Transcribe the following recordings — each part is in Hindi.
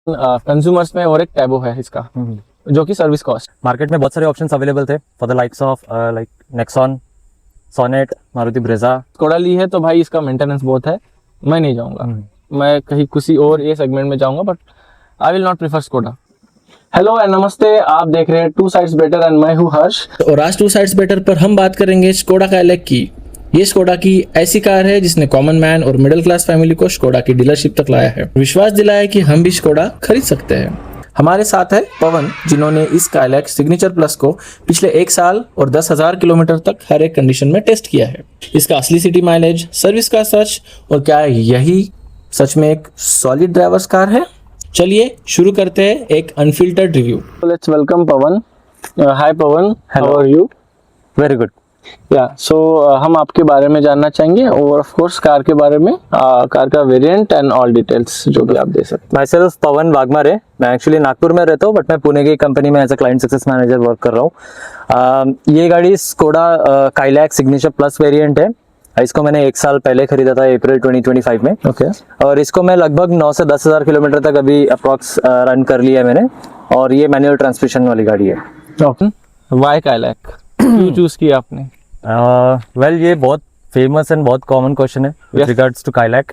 कंज्यूमर्स में और एक टैबो है इसका, जो कि सर्विस कॉस्ट। मार्केट में बहुत सारे ऑप्शंस अवेलेबल थे for the likes of like Nexon, Sonet, Maruti Brezza. Skoda ली है तो भाई इसका मेंटेनेंस बहुत है, मैं नहीं जाऊंगा, मैं कहीं किसी और ये सेगमेंट में जाऊंगा, but I will not prefer Skoda. Hello and नमस्ते, आप देख रहे हैं टू साइड्स बेटर एंड मैं हूँ हर्ष। और आज टू साइड्स बेटर पर हम बात करेंगे स्कोडा काइलैक की। ये स्कोडा की ऐसी कार है जिसने कॉमन मैन और मिडिल क्लास फैमिली को स्कोडा की डीलरशिप तक लाया है, विश्वास दिलाया कि हम भी स्कोडा खरीद सकते हैं। हमारे साथ है पवन, जिन्होंने इस काइलैक सिग्नेचर प्लस को पिछले 1 साल और 10,000 किलोमीटर तक हर एक कंडीशन में टेस्ट किया है। इसका असली सिटी माइलेज, सर्विस का सच और क्या यही सच में एक सॉलिड ड्राइवर्स कार है। चलिए शुरू करते हैं एक unfiltered review. Let's welcome Pawan. Hi Pawan, how are you? Very good. Yeah so हम आपके बारे में जानना चाहेंगे और ऑफ कोर्स कार के बारे में, कार का वेरिएंट एंड ऑल डिटेल्स जो भी आप दे सकते माई सेल्फ पवन वाघमारे। मैं एक्चुअली नागपुर में रहता हूँ, बट मैं पुणे की कंपनी में as a client success manager work कर रहा हूँ। ये गाड़ी Skoda Kylaq signature plus variant है। इसको मैंने 1 साल पहले खरीदा था, अप्रैल 2025 में। ओके। और इसको मैं लगभग 9 से 10,000 किलोमीटर तक अभी अप्रॉक्स रन कर लिया है मैंने। और ये मैनुअल ट्रांसमिशन वाली गाड़ी है। वाई काइलैक क्यों चूज किया आपने? वेल ये बहुत फेमस एंड बहुत कॉमन क्वेश्चन है with regards to Kylaq.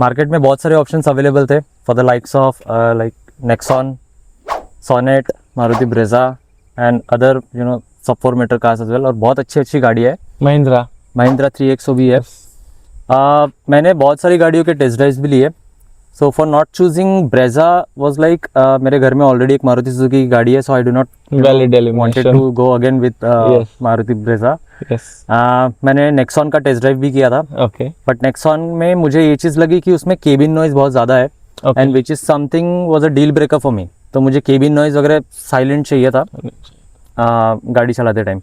Market में बहुत सारे ऑप्शंस अवेलेबल थे for the likes of like Nexon, Sonet, Maruti Brezza and other सब 4 मीटर कार्स एज वेल। और बहुत अच्छी गाड़ी है। महिंद्रा 3XO भी है। मैंने बहुत सारी गाड़ियों के टेस्ट ड्राइव्स भी लिए। So for not choosing Brezza was like मेरे घर में ऑलरेडी एक मारुति सुजुकी की गाड़ी है, so I do not wanted to go again with Maruti Brezza. मैंने नेक्सॉन का टेस्ट ड्राइव भी किया था। बट नेक्सॉन में मुझे ये चीज़ लगी कि उसमें केबिन नॉइज बहुत ज़्यादा है and which is something was a deal breaker for me. तो मुझे केबिन नॉइज वगैरह साइलेंट चाहिए था गाड़ी चलाते टाइम।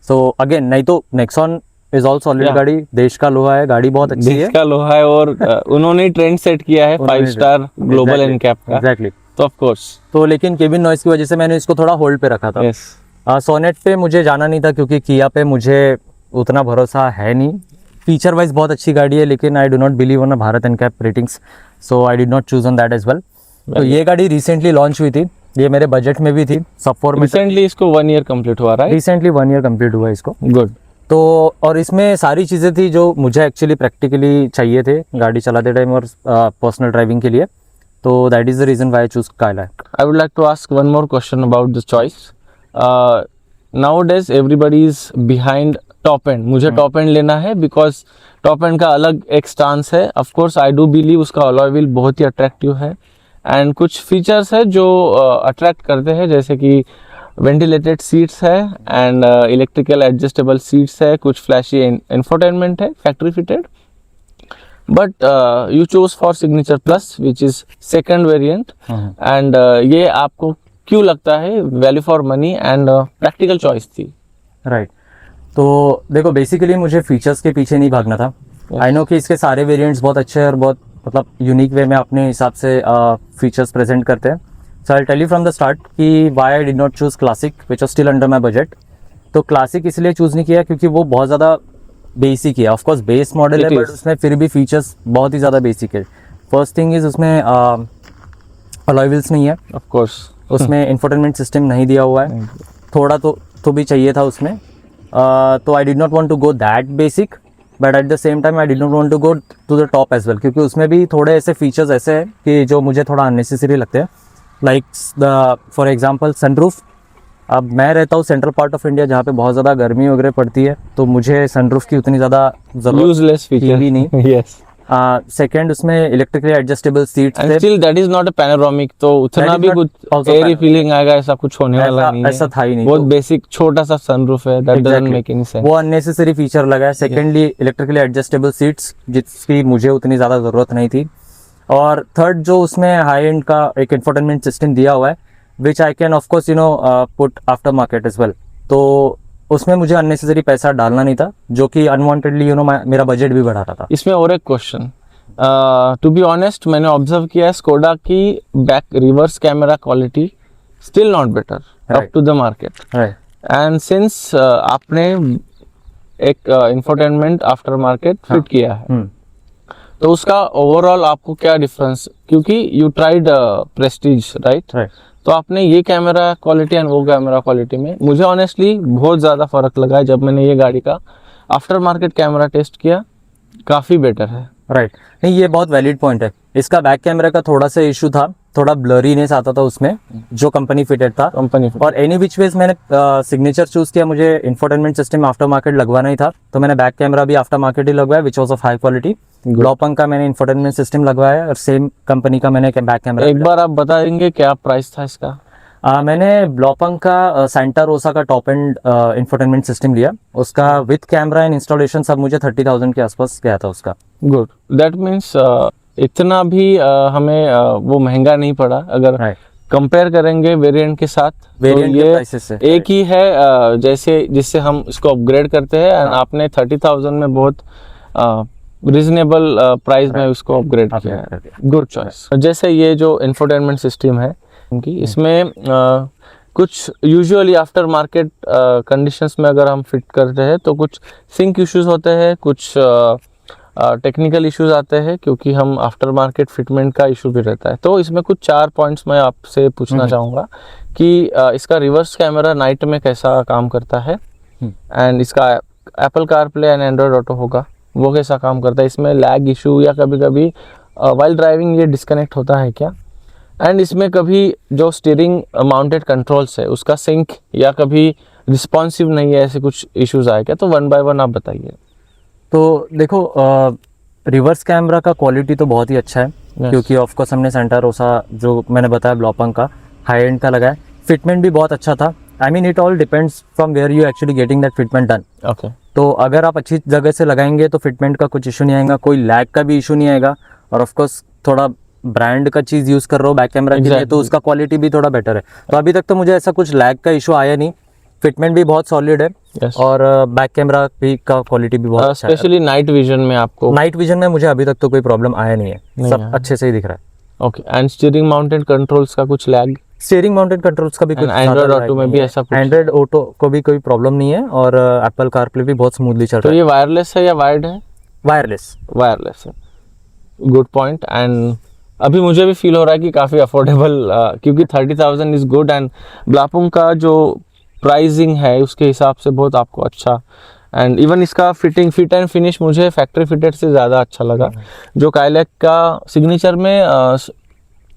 सो अगेन नहीं तो नेक्सॉन इज ऑल सॉलिड गाड़ी, देश का लोहा है, गाड़ी बहुत अच्छी है। देश का लोहा है और उन्होंने ट्रेंड सेट किया है 5 स्टार ग्लोबल एनकैप का। एग्जैक्टली। तो ऑफ कोर्स तो लेकिन केबिन नॉइज की वजह से मैंने इसको थोड़ा होल्ड पे रखा था। सोनेट पे मुझे जाना नहीं था क्योंकि किया पे मुझे उतना भरोसा है नहीं। फीचर वाइज बहुत अच्छी गाड़ी है, लेकिन I do not believe on Bharat NCAP ratings, so I did not choose on that as well. तो ये गाड़ी रिसेंटली लॉन्च हुई थी, ये मेरे बजट में भी थी। सब 4 में रिसेंटली इसको 1 ईयर कंप्लीट हुआ, राइट? रिसेंटली 1 ईयर कंप्लीट हुआ इसको। गुड। तो और इसमें सारी चीज़ें थी जो मुझे एक्चुअली प्रैक्टिकली चाहिए थे गाड़ी चलाते टाइम और पर्सनल ड्राइविंग के लिए। तो that is the reason why I choose Kylaq. I would like to ask one more question about the choice. Nowadays everybody is behind top end. मुझे टॉप एंड लेना है बिकॉज टॉप एंड का अलग एक स्टांस है। Of course I do believe उसका अलॉय व्हील बहुत ही अट्रैक्टिव है एंड कुछ फीचर्स है जो अट्रैक्ट करते हैं, जैसे कि वेंटिलेटेड सीट्स है एंड इलेक्ट्रिकल एडजस्टेबल सीट्स है, कुछ फ्लैशी इंफोटेनमेंट है factory fitted. But you choose for signature plus which is second variant and ये आपको क्यों लगता है value for money and practical choice थी? राइट। तो देखो बेसिकली मुझे फीचर्स के पीछे नहीं भागना था। आई नो कि इसके सारे वेरिएंट्स बहुत अच्छे हैं और बहुत मतलब यूनिक वे में अपने हिसाब से फीचर्स प्रेजेंट करते हैं। So I tell you from the start कि why I did not choose classic which was still under my budget. तो क्लासिक इसलिए चूज नहीं किया क्योंकि वो बहुत ज़्यादा बेसिक है। ऑफ कोर्स बेस मॉडल है, बट उसमें फिर भी फीचर्स बहुत ही ज़्यादा बेसिक है। फर्स्ट थिंग इज उसमें अलॉय व्हील्स नहीं है। ऑफ कोर्स उसमें इंफोटेनमेंट सिस्टम नहीं दिया हुआ है। थोड़ा तो भी चाहिए था उसमें। तो I did not want to go that basic, but at the same time I did not want to go to the top as well, क्योंकि उसमें भी थोड़े ऐसे फीचर्स ऐसे हैं कि जो मुझे थोड़ा अननेसेसरी लगते हैं। Like for example sunroof. अब मैं रहता हूँ सेंट्रल पार्ट ऑफ इंडिया जहाँ पे बहुत ज़्यादा गर्मी वगैरह पड़ती है, तो मुझे सनरूफ की उतनी ज़्यादा यूजलेस फीचर भी नहीं। यस। सेकंड उसमें इलेक्ट्रिकली एडजस्टेबल सीट्स थे। Still that is not a panoramic, तो उतना भी कुछ एयरी फीलिंग आएगा ऐसा कुछ होने वाला नहीं है। ऐसा था ही नहीं। बहुत बेसिक छोटा सा सनरूफ है, that doesn't make any sense. वो अननेसेसरी फीचर लगा है। सेकेंडली इलेक्ट्रिकली एडजस्टेबल सीट्स जिसकी मुझे उतनी ज़्यादा ज़रूरत नहीं थी। और थर्ड जो उसमें हाई एंड का एक इंफोटेनमेंट सिस्टम दिया हुआ है which I can of course put after market as well. तो उसमें मुझे अननेसेसरी पैसा डालना नहीं था, जो कि अनवांटेडली मेरा बजट भी बढ़ा रहा था। इसमें और एक क्वेश्चन, टू बी ऑनेस्ट मैंने ऑब्जर्व किया है स्कोडा की back reverse camera quality still not better up to the market. And since आपने एक इंफोटेनमेंट आफ्टर मार्केट फिट किया है, तो उसका ओवरऑल आपको क्या डिफरेंस, क्योंकि you tried Prestige right, right. तो आपने ये कैमरा क्वालिटी एंड वो कैमरा क्वालिटी में मुझे ऑनेस्टली बहुत ज़्यादा फ़र्क लगा है जब मैंने ये गाड़ी का आफ्टर मार्केट कैमरा टेस्ट किया, काफ़ी बेटर है। राइट, नहीं ये बहुत वैलिड पॉइंट है। इसका बैक कैमरा का थोड़ा सा इशू था, थोड़ा ब्लरीनेस आता था उसमें जो कंपनी फिटेड था। कंपनी और एनी विच वेज मैंने सिग्नेचर चूज किया, मुझे इंफोटेनमेंट सिस्टम आफ्टर मार्केट लगवाना ही था, तो मैंने बैक कैमरा भी आफ्टर मार्केट ही लगवाया which was of high quality. Blaupunkt का मैंने इंफोटेनमेंट सिस्टम लगवाया और सेम कंपनी का मैंने बैक कैमरा। एक बार आप बता देंगे क्या प्राइस था इसका? मैंने ब्लॉपंग का सेंटा रोसा का टॉप एंड इंफोटेनमेंट सिस्टम लिया, उसका विथ कैमरा एंड इंस्टॉलेशन सब मुझे 30,000 के आसपास गया था उसका। गुड, दैट मीन्स इतना भी हमें वो महंगा नहीं पड़ा अगर राइट, कंपेयर करेंगे वेरिएंट के साथ। वेरिएंट तो के ये प्राइसेस से एक ही है जैसे जिससे हम इसको अपग्रेड करते हैं, एंड आपने 30,000 में बहुत रिजनेबल प्राइस में उसको अपग्रेड किया है। Good choice. जैसे ये जो इंफोटेनमेंट सिस्टम है इनकी, इसमें कुछ यूजुअली आफ्टर मार्केट कंडीशंस में अगर हम फिट करते हैं तो कुछ सिंक इश्यूज होते हैं, कुछ टेक्निकल इश्यूज आते हैं, क्योंकि हम आफ्टर मार्केट फिटमेंट का इशू भी रहता है। तो इसमें कुछ 4 पॉइंट्स मैं आपसे पूछना चाहूँगा कि इसका रिवर्स कैमरा नाइट में कैसा काम करता है, एंड इसका Apple CarPlay and Android auto होगा वो कैसा काम करता है, इसमें लैग इशू या कभी कभी वाइल ड्राइविंग ये डिस्कनेक्ट होता है क्या, एंड इसमें कभी जो स्टीयरिंग माउंटेड कंट्रोल्स है उसका सिंक या कभी रिस्पॉन्सिव नहीं है, ऐसे कुछ इश्यूज आए क्या? तो 1 बाय 1 आप बताइए। तो देखो रिवर्स कैमरा का क्वालिटी तो बहुत ही अच्छा है, क्योंकि ऑफकोर्स हमने सेंटा रोसा जो मैंने बताया ब्लॉपंग का हाई एंड का लगाया, फिटमेंट भी बहुत अच्छा था। I mean it all depends from where you actually getting that fitment done. Okay, तो अगर आप अच्छी जगह से लगाएंगे तो फिटमेंट का कुछ इशू नहीं आएगा, कोई लैग का भी इशू नहीं आएगा, और ऑफकोर्स थोड़ा ब्रांड का चीज़ यूज़ कर रहा हो बैक कैमरा के लिए तो उसका क्वालिटी भी थोड़ा बेटर है। तो अभी तक तो मुझे ऐसा कुछ लैग का इशू आया नहीं, फिटमेंट भी बहुत सॉलिड है। Yes. और बैक कैमरा भी का क्वालिटी भी बहुत अच्छा है। स्पेशली नाइट विजन में आपको? नाइट विजन में मुझे अभी तक तो कोई प्रॉब्लम आया नहीं है, सब अच्छे से ही दिख रहा है। Okay, and steering mounted controls का कुछ लैग? स्टीयरिंग माउंटेड कंट्रोल्स का भी कुछ एंड्रॉयड ऑटो में भी ऐसा कुछ? एंड्रॉयड ऑटो को भी कोई प्रॉब्लम नहीं है, और एप्पल कारप्ले भी बहुत स्मूथली चल तो रहा है। ये वायरलेस है या वायर्ड है? वायरलेस। वायरलेस है, गुड पॉइंट। एंड अभी मुझे भी फील हो रहा है कि काफ़ी अफोर्डेबल, क्योंकि 30,000 इज़ गुड, एंड ब्लॉपंग का जो प्राइसिंग है उसके हिसाब से बहुत आपको अच्छा, एंड इवन इसका फिट एंड फिनिश मुझे फैक्ट्री फिटेड से ज़्यादा अच्छा लगा। जो काइलैक का सिग्नेचर में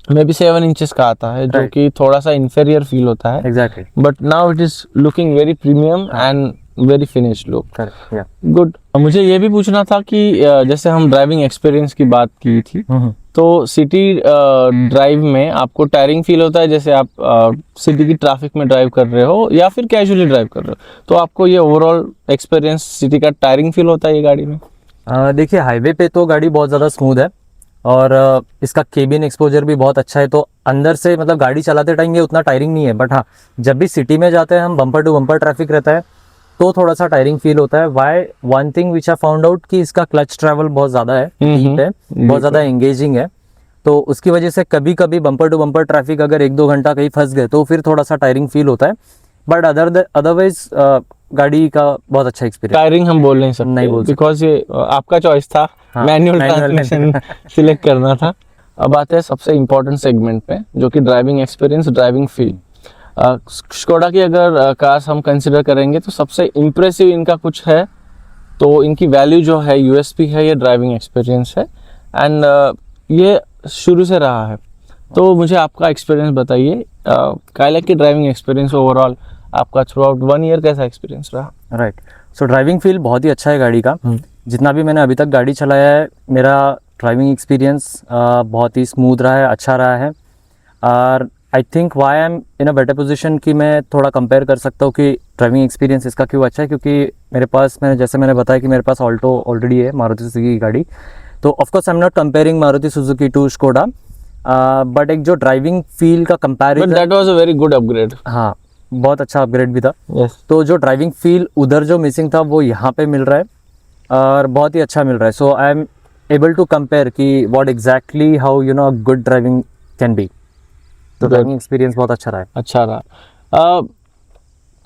मे बी 7 इंचेस का आता है, जो कि थोड़ा सा इंफीरियर फील होता है, exactly, but now it is looking very premium and very finished look. Correct, या गुड। मुझे ये भी पूछना था कि जैसे हम ड्राइविंग एक्सपीरियंस की बात की थी, तो सिटी ड्राइव में आपको टायरिंग फील होता है जैसे आप सिटी की ट्रैफिक में ड्राइव कर रहे हो या फिर कैजुअली ड्राइव कर रहे हो, तो आपको ये ओवरऑल एक्सपीरियंस सिटी का टायरिंग फील होता है ये गाड़ी में? देखिए हाईवे पे तो गाड़ी बहुत ज़्यादा स्मूथ है, और इसका केबिन एक्सपोजर भी बहुत अच्छा है, तो अंदर से मतलब गाड़ी चलाते टाइम ये उतना टायरिंग नहीं है। बट हाँ, जब भी सिटी में जाते हैं हम, बम्पर टू बम्पर ट्रैफिक रहता है तो थोड़ा सा टायरिंग फील होता है। Why one thing which I found out कि इसका क्लच ट्रैवल बहुत ज़्यादा है, डीप है, बहुत ज़्यादा एंगेजिंग है, तो उसकी वजह से कभी कभी बम्पर टू बम्पर ट्रैफिक अगर 1-2 घंटा कहीं फंस गए तो फिर थोड़ा सा टायरिंग फील होता है। बट अदरवाइज गाड़ी का बहुत अच्छा एक्सपीरियंस। टायरिंग हम बोल नहीं सकते, नहीं बोल सकते, बिकॉज ये आपका चॉइस था, मैनुअल ट्रांसमिशन सिलेक्ट करना था। अब आते हैं सबसे इम्पोर्टेंट सेगमेंट पे, जो कि driving experience, driving feel. Skoda की अगर कार्स हम कंसिडर करेंगे तो सबसे इम्प्रेसिव इनका कुछ है तो इनकी वैल्यू जो है, यूएसपी है, ये ड्राइविंग एक्सपीरियंस है, एंड ये शुरू से रहा है। तो मुझे आपका एक्सपीरियंस बताइए, काइलैक की ड्राइविंग एक्सपीरियंस ओवरऑल आपका थ्रू आउट 1 ईयर कैसा एक्सपीरियंस रहा? राइट, सो ड्राइविंग फील बहुत ही अच्छा है गाड़ी का। जितना भी मैंने अभी तक गाड़ी चलाया है, मेरा ड्राइविंग एक्सपीरियंस बहुत ही स्मूथ रहा है, अच्छा रहा है। और I think Y I am in a better position कि मैं थोड़ा कंपेयर कर सकता हूँ कि ड्राइविंग एक्सपीरियंस इसका क्यों अच्छा है, क्योंकि मेरे पास, जैसे मैंने बताया कि मेरे पास ऑल्टो ऑलरेडी है, मारुति सुजुकी की गाड़ी। तो of course I am not comparing Maruti Suzuki to Skoda, but एक जो ड्राइविंग फील का comparison, that was a very good upgrade. हाँ, बहुत अच्छा अपग्रेड भी था। yes. तो जो ड्राइविंग फील उधर जो मिसिंग था वो यहाँ पे मिल रहा है, और बहुत ही अच्छा मिल रहा है। So I am able to compare कि what exactly how good driving can be. तो ड्राइविंग एक्सपीरियंस बहुत अच्छा रहा है। अच्छा रहा।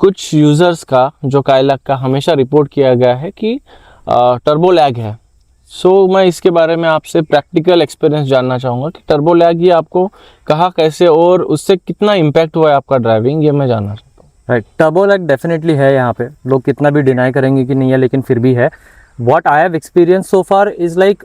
कुछ यूजर्स का, जो काइलैक का हमेशा रिपोर्ट किया गया है कि टर्बो लैग है, सो मैं इसके बारे में आपसे प्रैक्टिकल एक्सपीरियंस जानना चाहूँगा कि टर्बो लैग ये आपको कहाँ कैसे और उससे कितना इम्पैक्ट हुआ है आपका ड्राइविंग, ये मैं जानना चाहता हूँ। राइट, टर्बो लैग डेफिनेटली है यहाँ पे, लोग कितना भी डिनाई करेंगे कि नहीं है, लेकिन फिर भी है। What I have experience so far is like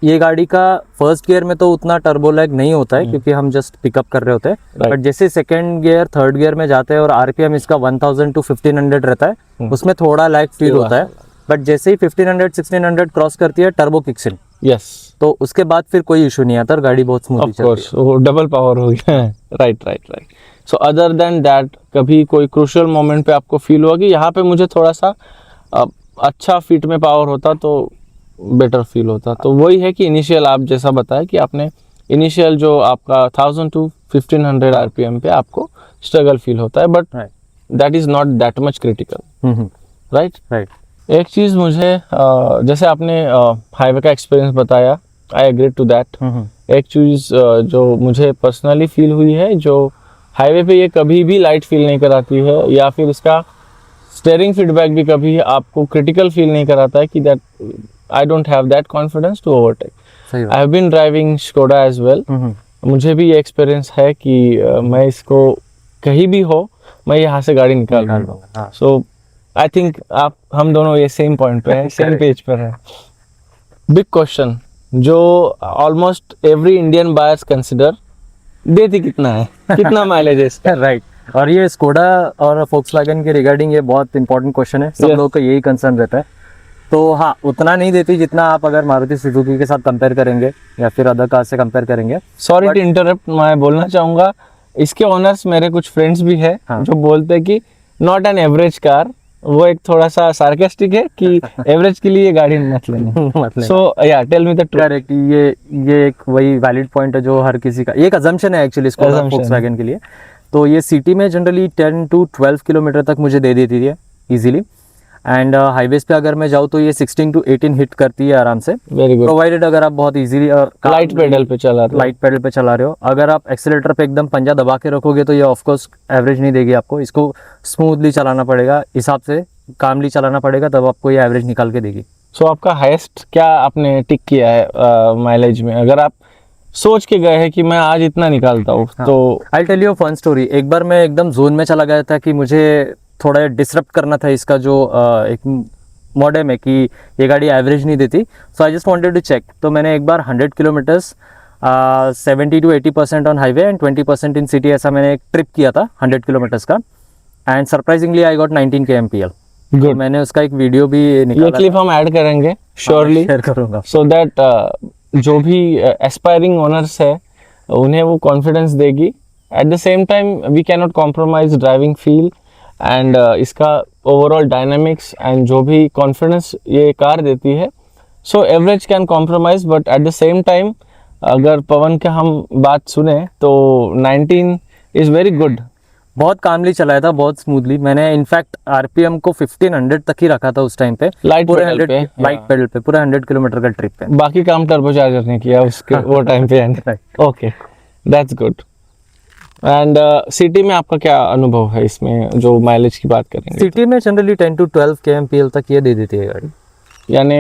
ये गाड़ी का फर्स्ट गियर में तो उतना टर्बो लैग नहीं होता है क्योंकि हम जस्ट पिकअप कर रहे होते हैं, Right. बट जैसे सेकंड गियर थर्ड गियर में जाते हैं और आरपीएम इसका 1000 to 1500 रहता है, उसमें थोड़ा लैग फील होता है, बट जैसे ही 1500 1600 क्रॉस करती है टर्बो किक्स इन, यस, तो उसके बाद फिर कोई इशू नहीं आता और गाड़ी बहुत स्मूथली ऑफ चलती कोर्स वो डबल पावर हो गया है। Right right right. So other than that कभी कोई क्रूशियल मोमेंट पे आपको फील हुआ कि यहाँ पे मुझे थोड़ा सा अच्छा फीट में पावर होता तो बेटर फील होता? तो वही है कि इनिशियल आप जैसा बताया कि आपने इनिशियल जो आपका 1000 to 1500 आरपीएम पे आपको स्ट्रगल फील होता है, but Right. That is not that much critical, right? Right. एक चीज़ मुझे जैसे आपने हाईवे का एक्सपीरियंस बताया, आई एग्री टू दैट। एक चीज़ जो मुझे पर्सनली फील हुई है, जो हाईवे पे ये कभी भी लाइट फील नहीं कराती है, या फिर इसका स्टेयरिंग फीडबैक भी कभी आपको क्रिटिकल फील नहीं कराता है कि that I don't have that confidence to overtake. सही I have been driving Skoda as well, मुझे भी ये एक्सपीरियंस है कि मैं इसको कहीं भी हो मैं यहाँ से गाड़ी निकाल लूँगा। सो आई थिंक आप हम दोनों ये सेम पॉइंट पे हैं, सेम पेज पर हैं। बिग क्वेश्चन जो almost every Indian buyers consider, देती कितना है, कितना माइलेज है इसका? राइट, और ये स्कोडा और फोक्सवैगन के रिगार्डिंग ये बहुत इंपॉर्टेंट क्वेश्चन है, सब Yes. लोगों का यही कंसर्न रहता है। तो हाँ, उतना नहीं देती जितना आप अगर मारुति सुजुकी के साथ कंपेयर करेंगे या फिर अदर कार से कंपेयर करेंगे। सॉरी टू इंटरप्ट, मैं बोलना चाहूँगा इसके ओनर्स मेरे कुछ फ्रेंड्स भी है हाँ. जो बोलते हैं कि नॉट एन एवरेज कार, वो एक थोड़ा सा सार्केस्टिक है कि एवरेज के लिए ये गाड़ी मत लेना। मतलब so yeah tell me the truth. Correct, ये एक वही वैलिड पॉइंट है जो हर किसी का, ये एक अजम्पशन है एक्चुअली स्कोडा Assumption. फोक्सवैगन के लिए। तो ये सिटी में जनरली 10 to 12 किलोमीटर तक मुझे दे देती है इजीली, एंड हाईवेज पे अगर मैं जाऊँ तो ये 16 to 18 हिट करती है आराम से, वेरी गुड। प्रोवाइडेड अगर आप बहुत इजीली और लाइट पेडल पे चला रहे हो। लाइट पेडल पे चला रहे हो। अगर आप एक्सीलेटर पे एकदम पंजा दबा के रखोगे तो ये ऑफ कोर्स एवरेज नहीं देगी आपको, इसको स्मूथली चलाना पड़ेगा, हिसाब से कामली चलाना पड़ेगा, तब आपको ये एवरेज निकाल के देगी। सो आपका हाईएस्ट क्या आपने टिक किया है माइलेज में? अगर आप सोच के गए हैं कि मैं आज इतना निकालता हूँ, तो I tell you fun story. एक बार मैं एकदम जोन में चला गया था कि मुझे थोड़ा डिसरप्ट करना था इसका जो एक मॉडम है कि ये गाड़ी एवरेज नहीं देती, so I just wanted to check. तो मैंने एक बार 100 kilometres 70 to 80% on highway and 20% in city, ऐसा मैंने एक ट्रिप किया था 100 किलोमीटर्स का, and surprisingly I got 19 kmpl। Good. मैंने उसका एक वीडियो भी ये निकाला, क्लिप हम ऐड करेंगे श्योरली, शेयर करूंगा। सो दैट जो भी एस्पायरिंग ओनर्स है उन्हें वो कॉन्फिडेंस देगी। At the same time we can not compromise driving feel and इसका ओवरऑल डायनामिक्स एंड जो भी कॉन्फिडेंस ये कार देती है। So average can compromise, but at the same time अगर पवन के हम बात सुने तो 19 इज़ वेरी गुड। बहुत कामली चलाया था, बहुत स्मूथली। मैंने इनफैक्ट आरपीएम को 1500 तक ही रखा था उस टाइम पे, Light पूरे pedal 100 पे, लाइट पेडल पे, पूरा 100 किलोमीटर का ट्रिप पे। बाकी काम टर्बोचार्जर ने किया उसके वो टाइम पे and Right. Okay, that's good. And city में आपका क्या अनुभव है इसमें, जो माइलेज की बात करेंगे? सिटी में जनरली 10 to 12 kmpl तक ये दे देती है गाड़ी, यानी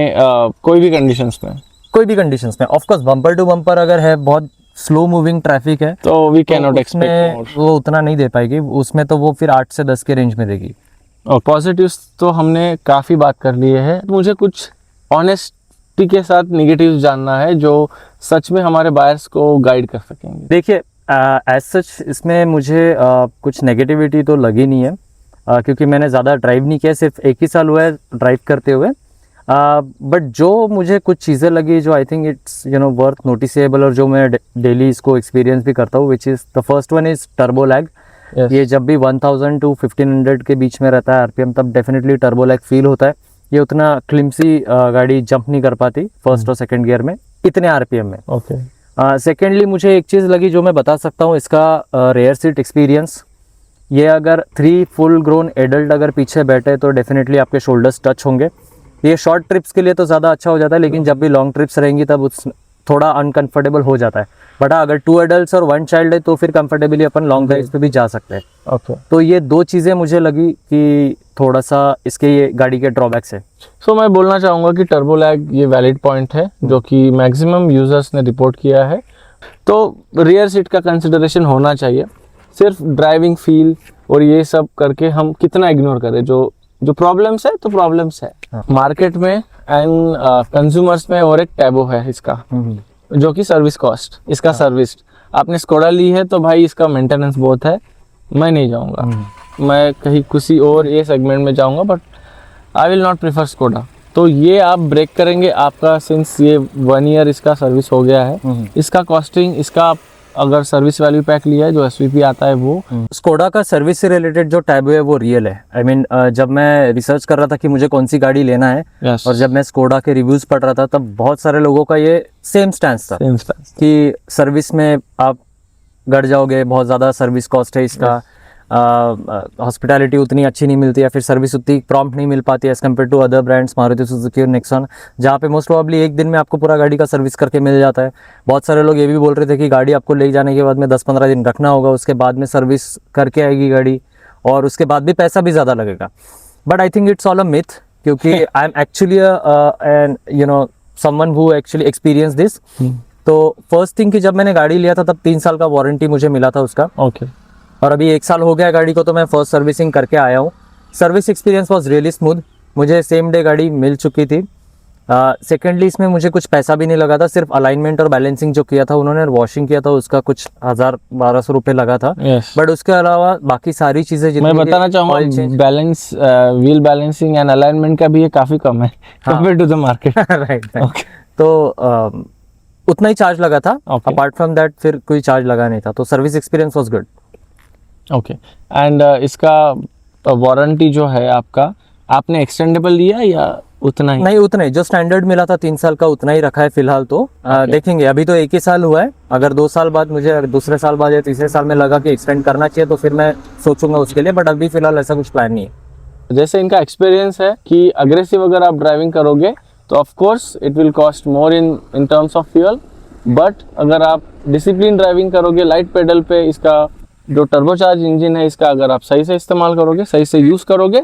कोई भी कंडीशंस में, कोई भी कंडीशंस में। Of course bumper to bumper अगर है, बहुत स्लो मूविंग ट्रैफिक है, तो वी कैन तो नॉट उसमें एक्सपेक्ट वो उतना नहीं दे पाएगी, उसमें तो वो फिर 8 से 10 के रेंज में देगी। और पॉजिटिव्स तो हमने काफ़ी बात कर लिए है, मुझे कुछ ऑनेस्टी के साथ निगेटिव्स जानना है जो सच में हमारे बायर्स को गाइड कर सकेंगे। देखिए, एज सच इसमें मुझे कुछ नेगेटिविटी तो लगी नहीं है, क्योंकि मैंने ज़्यादा ड्राइव नहीं किया, सिर्फ 1 ही साल हुआ है ड्राइव करते हुए। बट जो मुझे कुछ चीज़ें लगी जो आई थिंक इट्स वर्थ नोटिसेबल, और जो मैं डेली इसको एक्सपीरियंस भी करता हूँ, which is the first one is turbo lag. Yes. ये जब भी 1000 to 1500 के बीच में रहता है आरपीएम, तब डेफिनेटली टर्बो लैग फील होता है। ये उतना क्लिम्सी गाड़ी जंप नहीं कर पाती फर्स्ट और सेकंड गियर में इतने आरपीएम में। ओके, सेकेंडली मुझे एक चीज़ लगी जो मैं बता सकता हूँ, इसका रेयर सीट एक्सपीरियंस। ये अगर 3 फुल ग्रोन एडल्ट अगर पीछे बैठे तो डेफिनेटली आपके शोल्डर्स टच होंगे। ये शॉर्ट ट्रिप्स के लिए तो ज़्यादा अच्छा हो जाता है, लेकिन जब भी लॉन्ग ट्रिप्स रहेंगी तब थोड़ा अनकंफर्टेबल हो जाता है, बट अगर 2 एडल्ट्स और 1 चाइल्ड है तो फिर कंफर्टेबली अपन लॉन्ग ड्राइव पे भी जा सकते हैं। ओके, तो ये 2 चीज़ें मुझे लगी कि थोड़ा सा इसके ये गाड़ी के ड्रॉबैक्स है। सो मैं बोलना चाहूँगा कि टर्बो लैग ये वैलिड पॉइंट है जो कि मैक्सिमम यूजर्स ने रिपोर्ट किया है। तो रियर सीट का कंसिडरेशन होना चाहिए। सिर्फ ड्राइविंग फील और ये सब करके हम कितना इग्नोर करें, जो प्रॉब्लम्स है तो प्रॉब्लम्स है मार्केट में एंड कंज्यूमर्स में। और एक टैबो है इसका जो कि सर्विस कॉस्ट, इसका सर्विस। आपने स्कोडा ली है तो भाई इसका मेंटेनेंस बहुत है, मैं नहीं जाऊँगा, मैं कहीं किसी और ये सेगमेंट में जाऊँगा, but I will not prefer Skoda. तो ये आप ब्रेक करेंगे आपका, सिंस ये 1 ईयर इसका सर्विस हो गया है, इसका कॉस्टिंग, इसका आप अगर सर्विस वैल्यू पैक लिया है जो एसवीपी आता है वो। स्कोडा का सर्विस से रिलेटेड जो टैब है वो रियल है। आई मीन जब मैं रिसर्च कर रहा था कि मुझे कौन सी गाड़ी लेना है, Yes. और जब मैं स्कोडा के रिव्यूज पढ़ रहा था तब बहुत सारे लोगों का ये सेम स्टैंस था Same stance. कि सर्विस में आप गड़ जाओगे, बहुत ज़्यादा सर्विस कॉस्ट है इसका, हॉस्पिटैलिटी उतनी अच्छी नहीं मिलती है, फिर सर्विस उतनी प्रॉम्प्ट नहीं मिल पाती है as compare to other brands Maruti Suzuki और नेक्सॉन, जहाँ पे मोस्ट प्रोबेबली एक दिन में आपको पूरा गाड़ी का सर्विस करके मिल जाता है। बहुत सारे लोग ये भी बोल रहे थे कि गाड़ी आपको ले जाने के बाद में 10-15 दिन रखना होगा, उसके बाद में सर्विस करके आएगी गाड़ी, और उसके बाद भी पैसा भी ज़्यादा लगेगा। But I think it's all a myth, क्योंकि I am actually someone who actually experience this. तो फर्स्ट थिंग कि जब मैंने गाड़ी लिया था तब 3 साल का वारंटी मुझे मिला था उसका, ओके, और अभी 1 साल हो गया गाड़ी को, तो मैं फर्स्ट सर्विसिंग करके आया हूँ। Service experience was really smooth, मुझे सेम डे गाड़ी मिल चुकी थी। सेकेंडली इसमें मुझे कुछ पैसा भी नहीं लगा था, सिर्फ अलाइनमेंट और बैलेंसिंग जो किया था उन्होंने, वॉशिंग किया था उसका कुछ 1000-1200 रुपये लगा था। Yes. बट उसके अलावा बाकी सारी चीज़ें मैं बताना चाहूँगा balance, wheel balancing and alignment का भी ये काफ़ी कम है compare to the market. Right. तो उतना ही चार्ज लगा था, अपार्ट फ्रॉम दैट फिर कोई चार्ज लगा नहीं था, तो service experience was good. Okay, and इसका वारंटी जो है आपका, आपने एक्सटेंडेबल लिया या उतना ही? नहीं, उतना ही जो स्टैंडर्ड मिला था 3 साल का उतना ही रखा है फिलहाल। तो देखेंगे, अभी तो 1 ही साल हुआ है, अगर 2 साल बाद मुझे, अगर दूसरे साल बाद या तीसरे साल में लगा कि एक्सटेंड करना चाहिए तो फिर मैं सोचूंगा उसके लिए, बट अभी फिलहाल ऐसा कुछ प्लान नहीं है। जैसे इनका एक्सपीरियंस है कि अग्रेसिव अगर आप ड्राइविंग करोगे तो of course it will cost more in terms of fuel, but अगर आप डिसिप्लिन ड्राइविंग करोगे लाइट पेडल पे, इसका जो टर्बोचार्ज इंजन है इसका अगर आप सही से इस्तेमाल करोगे, सही से यूज़ करोगे,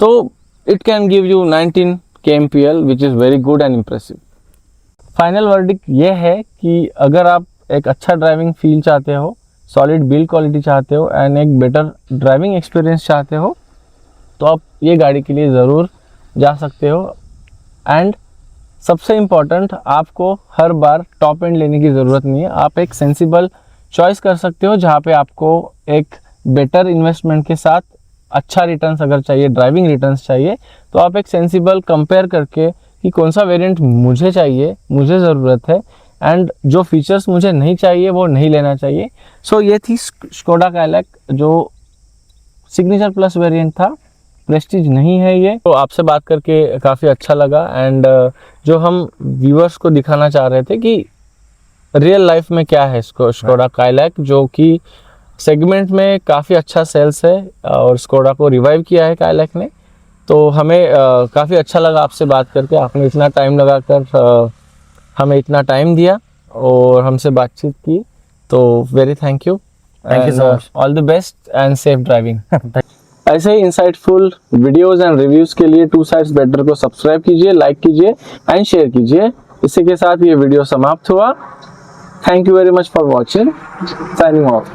तो it can give you 19 kmpl which is very good and impressive. Final verdict ये है कि अगर आप एक अच्छा ड्राइविंग फील चाहते हो, सॉलिड बिल्ड क्वालिटी चाहते हो एंड एक बेटर ड्राइविंग एक्सपीरियंस चाहते हो, तो आप ये गाड़ी के लिए ज़रूर जा सकते हो। एंड सबसे इम्पॉर्टेंट, आपको हर बार टॉप एंड लेने की ज़रूरत नहीं है, आप एक सेंसिबल चॉइस कर सकते हो जहाँ पे आपको एक बेटर इन्वेस्टमेंट के साथ अच्छा रिटर्न्स अगर चाहिए, ड्राइविंग रिटर्न्स चाहिए, तो आप एक सेंसिबल कंपेयर करके कि कौन सा वेरिएंट मुझे चाहिए, मुझे ज़रूरत है, एंड जो फीचर्स मुझे नहीं चाहिए वो नहीं लेना चाहिए। सो ये थी स्कोडा काइलैक जो सिग्नेचर प्लस वेरिएंट था, प्रेस्टीज नहीं है ये। तो आपसे बात करके काफ़ी अच्छा लगा, एंड जो हम व्यूअर्स को दिखाना चाह रहे थे कि रियल लाइफ में क्या है स्कोडा काइलैक, जो कि सेगमेंट में काफ़ी अच्छा सेल्स है और स्कोडा को रिवाइव किया है काइलैक ने। तो हमें काफ़ी अच्छा लगा आपसे बात करके, आपने इतना टाइम लगाकर हमें इतना टाइम दिया और हमसे बातचीत की, तो very thank you. Thank you so much. All the best and safe driving. ऐसे ही इंसाइटफुल वीडियोस एंड रिव्यूज के लिए टू साइड्स बेटर को सब्सक्राइब कीजिए, लाइक कीजिए एंड शेयर कीजिए। इसी के साथ ये वीडियो समाप्त हुआ। Thank you very much for watching, signing off.